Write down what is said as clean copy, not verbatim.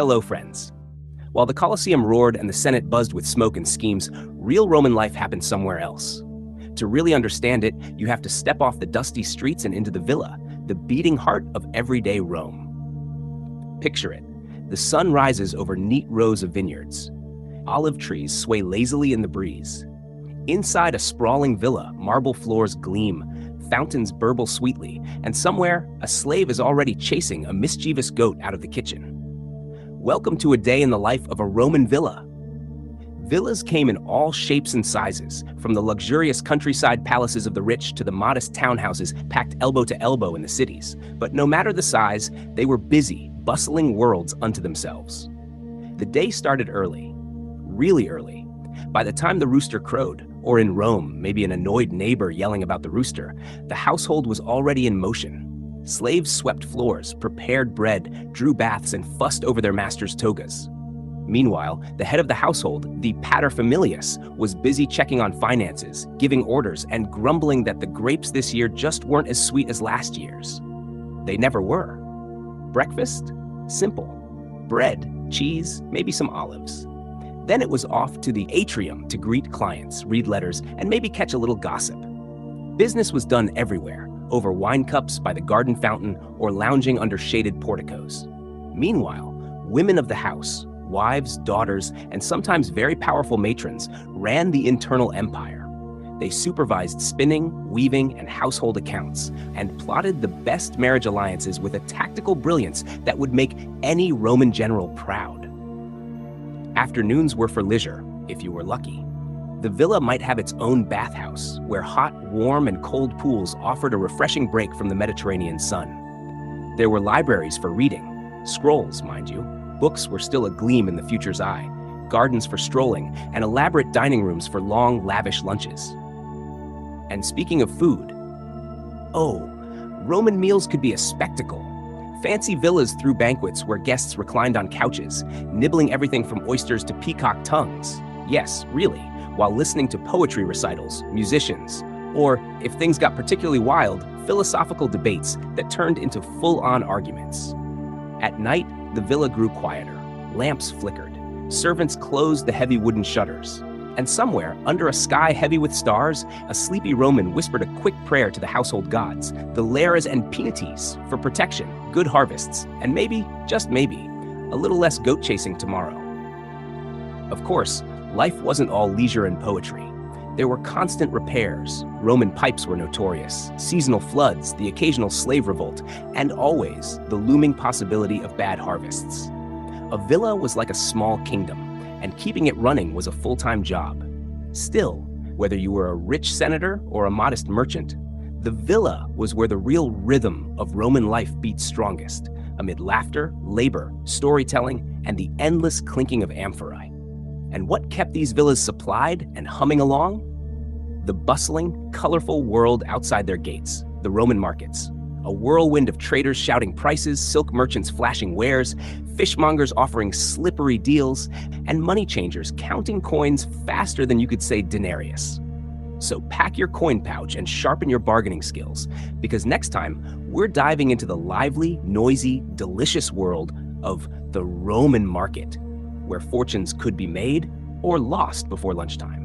Hello, friends. While the Colosseum roared and the Senate buzzed with smoke and schemes, real Roman life happened somewhere else. To really understand it, you have to step off the dusty streets and into the villa, the beating heart of everyday Rome. Picture it. The sun rises over neat rows of vineyards. Olive trees sway lazily in the breeze. Inside a sprawling villa, marble floors gleam, fountains burble sweetly, and somewhere, a slave is already chasing a mischievous goat out of the kitchen. Welcome to a day in the life of a Roman villa. Villas came in all shapes and sizes, from the luxurious countryside palaces of the rich to the modest townhouses packed elbow to elbow in the cities. But no matter the size, they were busy, bustling worlds unto themselves. The day started early, really early. By the time the rooster crowed, or in Rome, maybe an annoyed neighbor yelling about the rooster, the household was already in motion. Slaves swept floors, prepared bread, drew baths, and fussed over their masters' togas. Meanwhile, the head of the household, the paterfamilias, was busy checking on finances, giving orders, and grumbling that the grapes this year just weren't as sweet as last year's. They never were. Breakfast? Simple. Bread, cheese, maybe some olives. Then it was off to the atrium to greet clients, read letters, and maybe catch a little gossip. Business was done everywhere, over wine cups, by the garden fountain, or lounging under shaded porticos. Meanwhile, women of the house, wives, daughters, and sometimes very powerful matrons, ran the internal empire. They supervised spinning, weaving, and household accounts, and plotted the best marriage alliances with a tactical brilliance that would make any Roman general proud. Afternoons were for leisure, if you were lucky. The villa might have its own bathhouse, where hot, warm, and cold pools offered a refreshing break from the Mediterranean sun. There were libraries for reading, scrolls, mind you. Books were still a gleam in the future's eye, gardens for strolling, and elaborate dining rooms for long, lavish lunches. And speaking of food, Roman meals could be a spectacle. Fancy villas threw banquets where guests reclined on couches, nibbling everything from oysters to peacock tongues. Yes, really, while listening to poetry recitals, musicians, or, if things got particularly wild, philosophical debates that turned into full-on arguments. At night, the villa grew quieter. Lamps flickered. Servants closed the heavy wooden shutters. And somewhere, under a sky heavy with stars, a sleepy Roman whispered a quick prayer to the household gods, the lares and penates, for protection, good harvests, and maybe, just maybe, a little less goat chasing tomorrow. Of course, life wasn't all leisure and poetry. There were constant repairs. Roman pipes were notorious, seasonal floods, the occasional slave revolt, and always the looming possibility of bad harvests. A villa was like a small kingdom, and keeping it running was a full-time job. Still, whether you were a rich senator or a modest merchant, the villa was where the real rhythm of Roman life beat strongest, amid laughter, labor, storytelling, and the endless clinking of amphorae. And what kept these villas supplied and humming along? The bustling, colorful world outside their gates, the Roman markets. A whirlwind of traders shouting prices, silk merchants flashing wares, fishmongers offering slippery deals, and money changers counting coins faster than you could say denarius. So pack your coin pouch and sharpen your bargaining skills, because next time we're diving into the lively, noisy, delicious world of the Roman market, where fortunes could be made or lost before lunchtime.